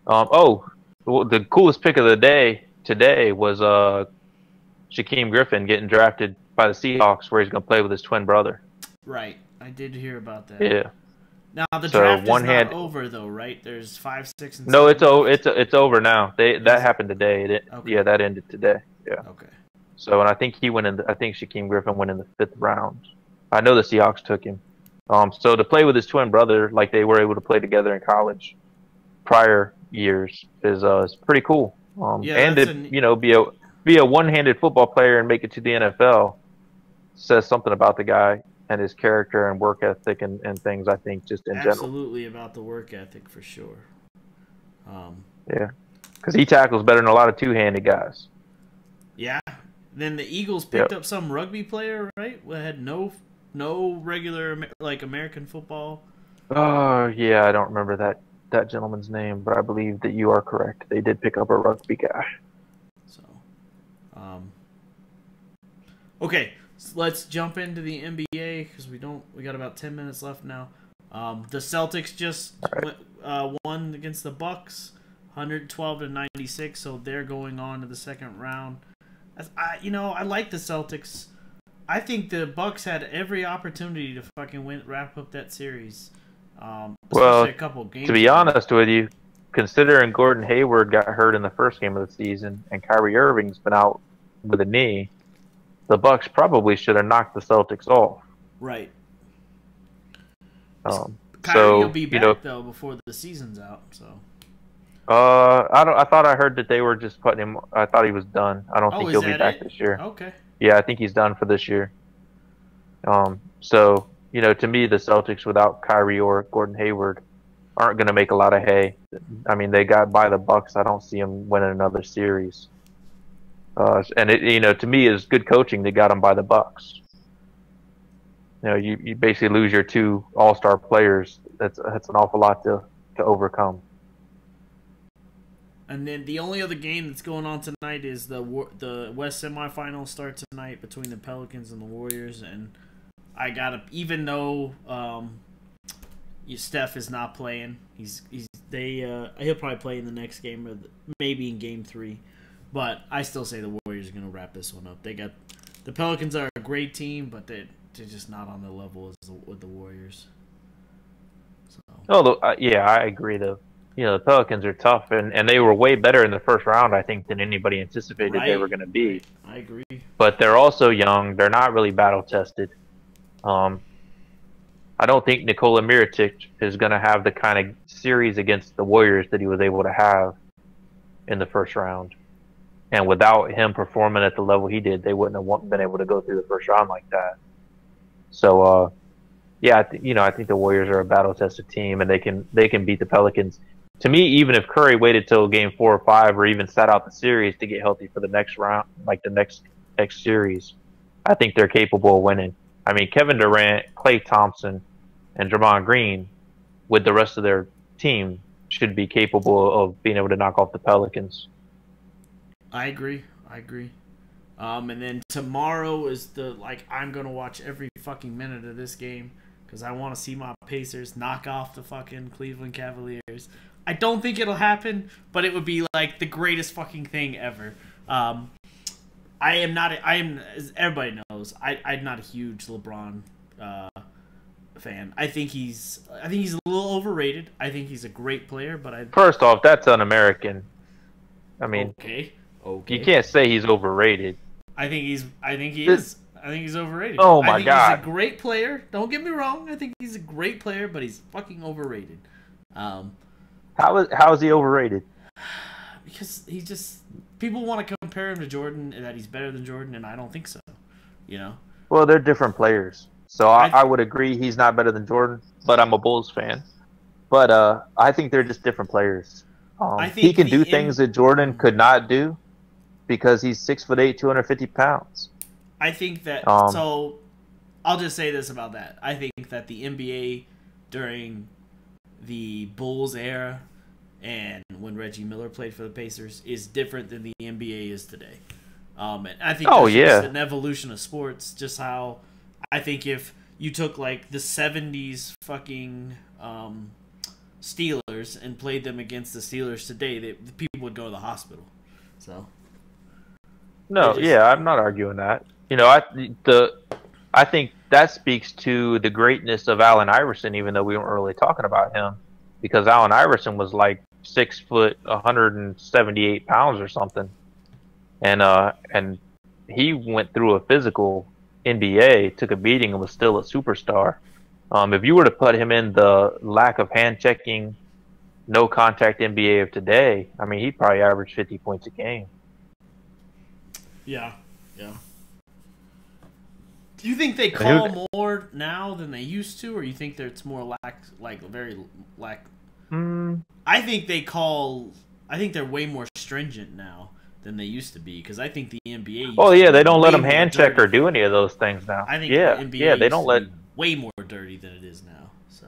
The coolest pick of the day today was Shaquem Griffin getting drafted by the Seahawks, where he's going to play with his twin brother. Right, I did hear about that. Yeah. Now the draft is not over though, right? There's 5, 6, and 7. No, it's over now. That happened today. Okay. Yeah, that ended today. Yeah. Okay. So, and I think Shaquem Griffin went in the 5th round. I know the Seahawks took him. So to play with his twin brother, like they were able to play together in college prior years, is pretty cool. And to be a one-handed football player and make it to the NFL says something about the guy and his character and work ethic and things, I think, just in general. Absolutely about the work ethic for sure. Yeah, because he tackles better than a lot of two-handed guys. Yeah. Then the Eagles picked up some rugby player, right? That had no regular like American football. Oh yeah, I don't remember that gentleman's name, but I believe that you are correct. They did pick up a rugby guy. So, okay, so let's jump into the NBA because we got about 10 minutes left now. The Celtics just won against the Bucks, 112-96, so they're going on to the second round. I like the Celtics. I think the Bucks had every opportunity to fucking wrap up that series. A couple games. To be honest with you, considering Gordon Hayward got hurt in the first game of the season and Kyrie Irving's been out with a knee, the Bucks probably should have knocked the Celtics off. Right. Kyrie will be back though before the season's out. So. I thought I heard that they were just putting him. I thought he was done. I don't think he'll be back this year. Okay. Yeah, I think he's done for this year. So, to me, the Celtics without Kyrie or Gordon Hayward aren't going to make a lot of hay. I mean, they got by the Bucks. I don't see them winning another series. And to me, it's good coaching. They got them by the Bucks. You basically lose your 2 all-star players. That's an awful lot to overcome. And then the only other game that's going on tonight is the West semifinals start tonight between the Pelicans and the Warriors. And even though Steph is not playing, he'll probably play in the next game or maybe in Game 3. But I still say the Warriors are going to wrap this one up. The Pelicans are a great team, but they're just not on the level with the Warriors. So. I agree though. The Pelicans are tough, and they were way better in the first round, I think, than anybody anticipated they were going to be. I agree. But they're also young. They're not really battle-tested. I don't think Nikola Mirotic is going to have the kind of series against the Warriors that he was able to have in the first round. And without him performing at the level he did, they wouldn't have been able to go through the first round like that. So, I think the Warriors are a battle-tested team, and they can beat the Pelicans. To me, even if Curry waited till Game 4 or 5 or even sat out the series to get healthy for the next round, like the next series, I think they're capable of winning. I mean, Kevin Durant, Klay Thompson, and Draymond Green, with the rest of their team, should be capable of being able to knock off the Pelicans. I agree. And then tomorrow is I'm going to watch every fucking minute of this game because I want to see my Pacers knock off the fucking Cleveland Cavaliers. I don't think it'll happen, but it would be like the greatest fucking thing ever. I am not. I am, as everybody knows, I'm not a huge LeBron fan. I think he's a little overrated. I think he's a great player, but First off, that's un-American. I mean, okay. You can't say he's overrated. I think he is. I think he's overrated. Oh my God. He's a great player. Don't get me wrong. I think he's a great player, but he's fucking overrated. How is he overrated? Because he just, people want to compare him to Jordan and that he's better than Jordan, and I don't think so. You know. Well, they're different players, so I would agree he's not better than Jordan. But I'm a Bulls fan. But I think they're just different players. I think he can do things that Jordan could not do because he's 6'8", 250 pounds. I think that so. I'll just say this about that. I think that the NBA during the Bulls era and when Reggie Miller played for the Pacers is different than the NBA is today. And I think that's just an evolution of sports. Just how I think if you took like the 70s fucking Steelers and played them against the Steelers today, the people would go to the hospital. So no, I'm not arguing that. You know, I think that speaks to the greatness of Allen Iverson, even though we weren't really talking about him, because Allen Iverson was like 6 foot, 178 pounds or something, and he went through a physical NBA, took a beating, and was still a superstar. If you were to put him in the lack of hand checking, no contact NBA of today, I mean, he'd probably average 50 points a game. Yeah. Do you think they call more now than they used to, or you think that it's more lack? I think they call. I think they're way more stringent now than they used to be, because I think the NBA. Oh yeah, they don't let them hand check or do any of those things now. I think the NBA they don't let way more dirty than it is now. So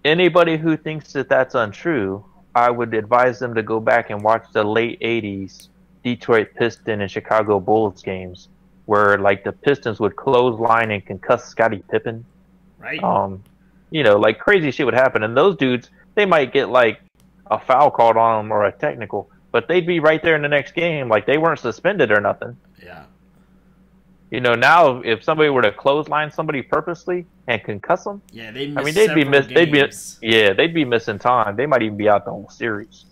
anybody who thinks that that's untrue, I would advise them to go back and watch the late '80s Detroit Pistons and Chicago Bulls games, where like the Pistons would clothesline and concuss Scottie Pippen. Right. You know, like crazy shit would happen, and those dudes, they might get like a foul called on them or a technical, but they'd be right there in the next game, like they weren't suspended or nothing. Yeah. You know, now if somebody were to clothesline somebody purposely and concuss them, yeah, they'd be missing time. They might even be out the whole series.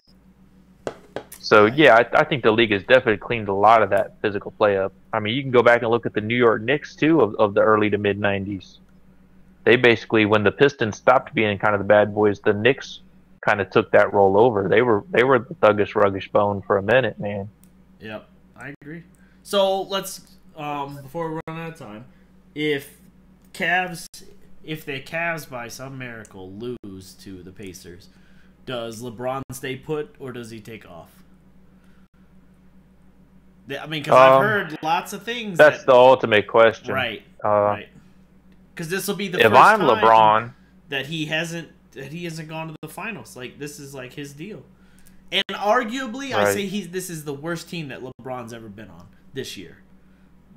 So yeah, I think the league has definitely cleaned a lot of that physical play up. I mean, you can go back and look at the New York Knicks too of the early to mid '90s. They basically, when the Pistons stopped being kind of the bad boys, the Knicks kind of took that role over. They were the thuggish, ruggish bone for a minute, man. Yep, I agree. So let's before we run out of time, if the Cavs by some miracle lose to the Pacers, does LeBron stay put or does he take off? I mean, because I've heard lots of things. That's the ultimate question, right? Right. Because this will be the first time LeBron that he hasn't gone to the finals. Like, this is like his deal. And arguably, I say this is the worst team that LeBron's ever been on this year.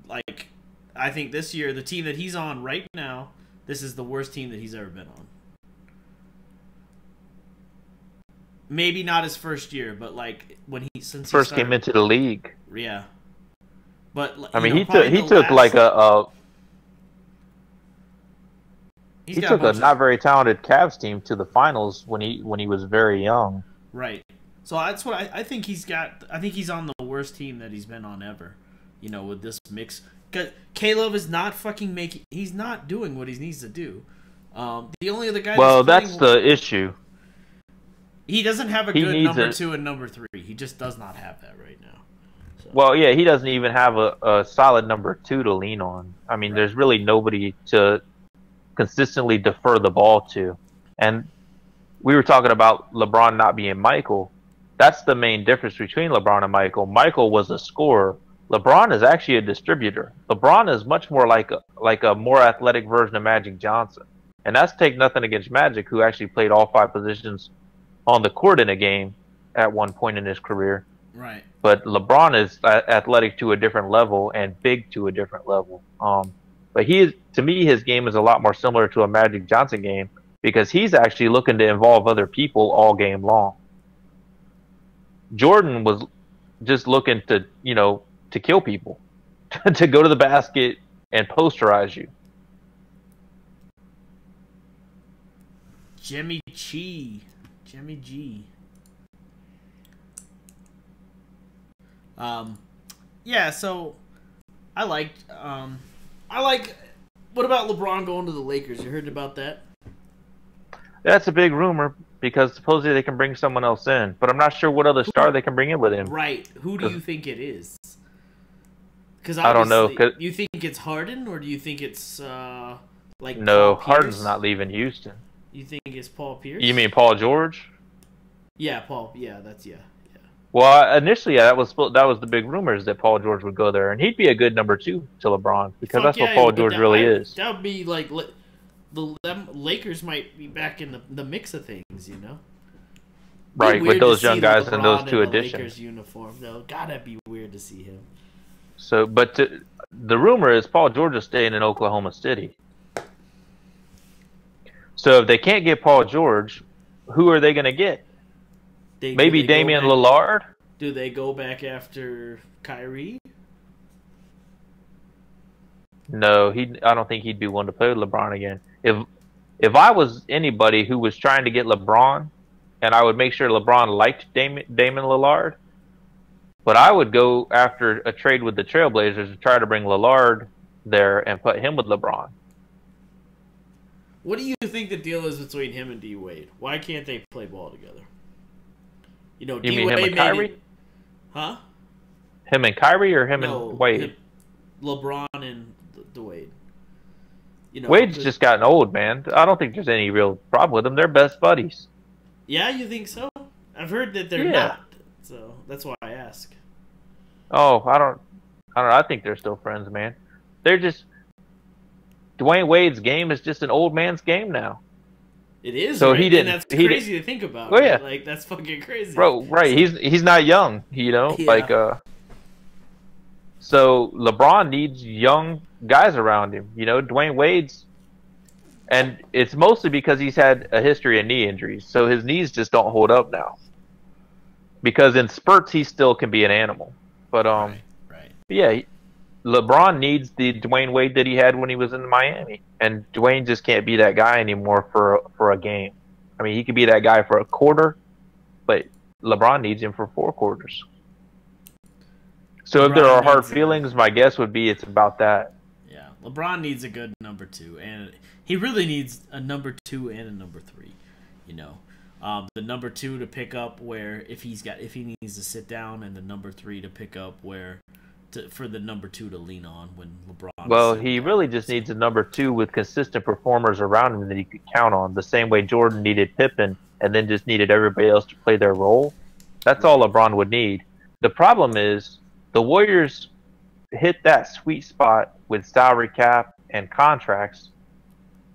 Like, I think this year, the team that he's on right now, this is the worst team that he's ever been on. Maybe not his first year, but like when he first came into the league. Yeah, but I mean, he took like a not very talented Cavs team to the finals when he was very young. Right. So that's what I think he's got. I think he's on the worst team that he's been on ever. You know, with this mix, because Caleb is not fucking making. He's not doing what he needs to do. The only other guy. Well, that's the issue. He doesn't have a good number 2 and number 3. He just does not have that right now. So. Well, yeah, he doesn't even have a solid number 2 to lean on. I mean, there's really nobody to consistently defer the ball to. And we were talking about LeBron not being Michael. That's the main difference between LeBron and Michael. Michael was a scorer. LeBron is actually a distributor. LeBron is much more like a more athletic version of Magic Johnson. And that's take nothing against Magic, who actually played all 5 positions on the court in a game at one point in his career. Right. But LeBron is athletic to a different level and big to a different level. But to me, his game is a lot more similar to a Magic Johnson game because he's actually looking to involve other people all game long. Jordan was just looking to, to kill people, to go to the basket and posterize you. Jimmy G. Yeah, so I like. What about LeBron going to the Lakers? You heard about that? That's a big rumor because supposedly they can bring someone else in, but I'm not sure what other star they can bring in with him. Right. Who do you think it is? Because I don't know. You think it's Harden, or do you think it's like no, Paul Harden's Pierce? not leaving Houston. You think it's Paul Pierce? You mean Paul George? Yeah, Paul. Yeah, that's yeah. Well, initially, that was the big rumors that Paul George would go there, and he'd be a good number 2 to LeBron because that's what Paul George really is. That would be like the Lakers might be back in the mix of things, you know. Right, with those young guys and those 2 additions. Lakers uniform, though, gotta be weird to see him. So, but the rumor is Paul George is staying in Oklahoma City. So if they can't get Paul George, who are they going to get? Maybe Damian Lillard? Do they go back after Kyrie? No, I don't think he'd be one to play with LeBron again. If I was anybody who was trying to get LeBron, and I would make sure LeBron liked Damian Lillard, but I would go after a trade with the Trailblazers to try to bring Lillard there and put him with LeBron. What do you think the deal is between him and D Wade? Why can't they play ball together? You know, you mean him and Kyrie? Huh? Him and Kyrie or him and Wade? LeBron and Wade. You know, Wade's just gotten old, man. I don't think there's any real problem with them. They're best buddies. Yeah, you think so? I've heard that they're not. So that's why I ask. Oh, I don't know. I think they're still friends, man. They're just Dwayne Wade's game is just an old man's game now. It is. So right? He didn't. And that's crazy to think about. Oh, yeah. Right? Like that's fucking crazy, bro. Right? He's not young. You know, Yeah. So LeBron needs young guys around him. You know, Dwayne Wade's, and it's mostly because he's had a history of knee injuries, so his knees just don't hold up now. Because in spurts he still can be an animal, but right. yeah, LeBron needs the Dwayne Wade that he had when he was in Miami, and Dwayne just can't be that guy anymore for a game. I mean, he could be that guy for a quarter, but LeBron needs him for 4 quarters. So if there are hard feelings, my guess would be it's about that. Yeah, LeBron needs a good number 2, and he really needs a number 2 and a number 3. You know, the number 2 to pick up where if he needs to sit down, and the number 3 to pick up for the number 2 to lean on when LeBron. Well, he really just needs a number 2 with consistent performers around him that he could count on. The same way Jordan needed Pippen, and then just needed everybody else to play their role. That's all LeBron would need. The problem is, the Warriors hit that sweet spot with salary cap and contracts,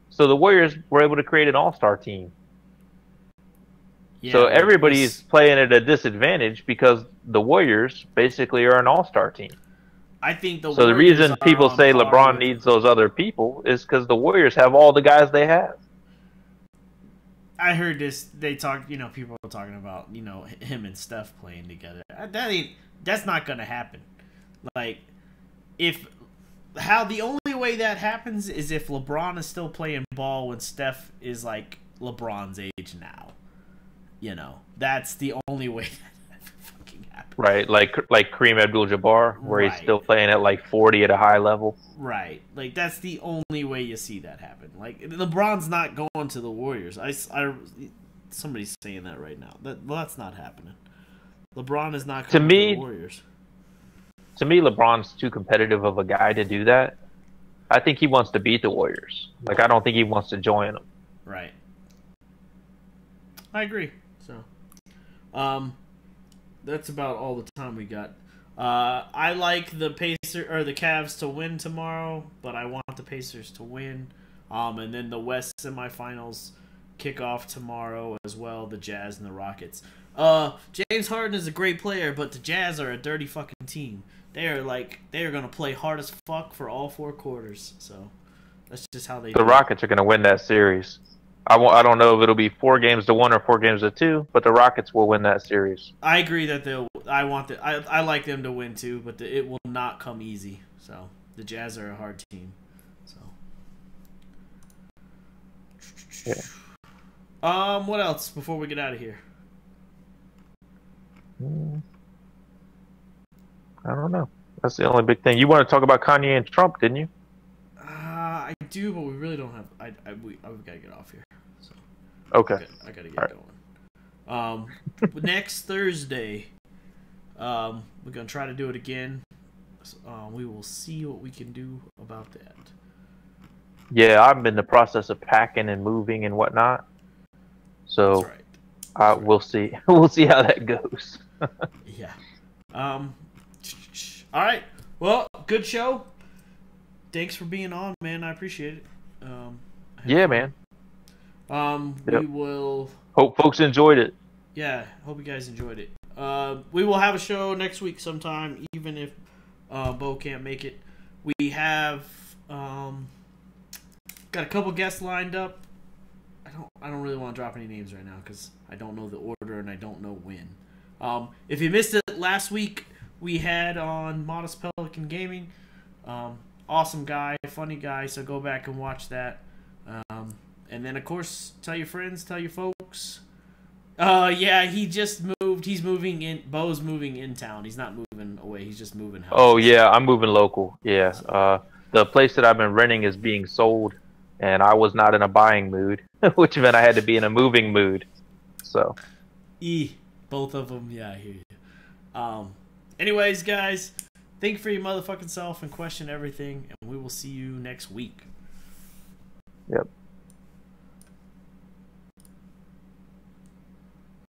so the Warriors were able to create an all-star team. Yeah, so everybody's playing at a disadvantage because the Warriors basically are an all-star team. I think so the reason people say LeBron needs those other people is because the Warriors have all the guys they have. I heard this. They talk. You know, people are talking about him and Steph playing together. That's not gonna happen. Like, the only way that happens is if LeBron is still playing ball when Steph is like LeBron's age now. You know, that's the only way that fucking happens. Right, like Kareem Abdul-Jabbar, where he's still playing at like 40 at a high level. Right, like that's the only way you see that happen. Like LeBron's not going to the Warriors. Somebody's saying that right now. That's not happening. LeBron is not coming to the Warriors. To me, LeBron's too competitive of a guy to do that. I think he wants to beat the Warriors. Like, I don't think he wants to join them. Right. I agree. So, that's about all the time we got. I like the Cavs to win tomorrow, but I want the Pacers to win. And then the West semifinals kick off tomorrow as well. The Jazz and the Rockets. James Harden is a great player, but the Jazz are a dirty fucking team. They are gonna play hard as fuck for all 4 quarters. So that's just how they. The Rockets are gonna win that series. I don't know if it'll be 4-1 or 4-2, but the Rockets will win that series. I agree that they'll. I like them to win too, but it will not come easy. So the Jazz are a hard team. So. Yeah. What else before we get out of here? I don't know. That's the only big thing. You want to talk about Kanye and Trump, didn't you? I do, but we really don't have. We've got to get off here. So. Okay. I got to get going. Next Thursday, we're gonna try to do it again. So, we will see what we can do about that. Yeah, I'm in the process of packing and moving and whatnot. So, That's right. We'll see. We'll see how that goes. Yeah. All right. Well, good show. Thanks for being on, man. I appreciate it. Yeah, man. We will. Hope folks enjoyed it. Yeah, hope you guys enjoyed it. We will have a show next week sometime, even if Bo can't make it. We have got a couple guests lined up. I don't really want to drop any names right now because I don't know the order and I don't know when. If you missed it last week, we had on Modest Pelican Gaming. Awesome guy, funny guy, so go back and watch that. And then, of course, tell your friends, tell your folks. Yeah, he just moved. He's moving in. Bo's moving in town. He's not moving away. He's just moving house. Oh, yeah, I'm moving local. Yeah. The place that I've been renting is being sold, and I was not in a buying mood, which meant I had to be in a moving mood. So. Both of them. Yeah, I hear you. Anyways, guys, think for your motherfucking self and question everything, and we will see you next week. Yep.